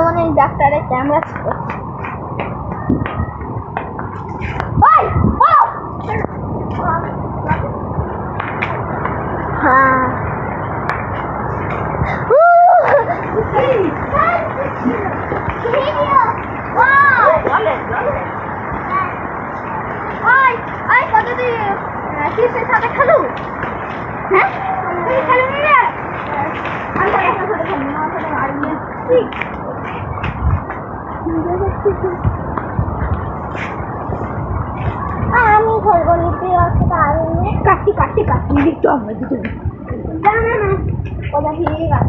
মানে ডাক্তারের ক্যামেরা ছিল। হ্যাঁ কত কিসের সাথে খেলু? হ্যাঁ খেলুনি রে, আমি খেলবো নিতে কাটি কাটি কাটি দিচ্ছ আমরা দুজন জানা না ওটা ভিড়ে গেল।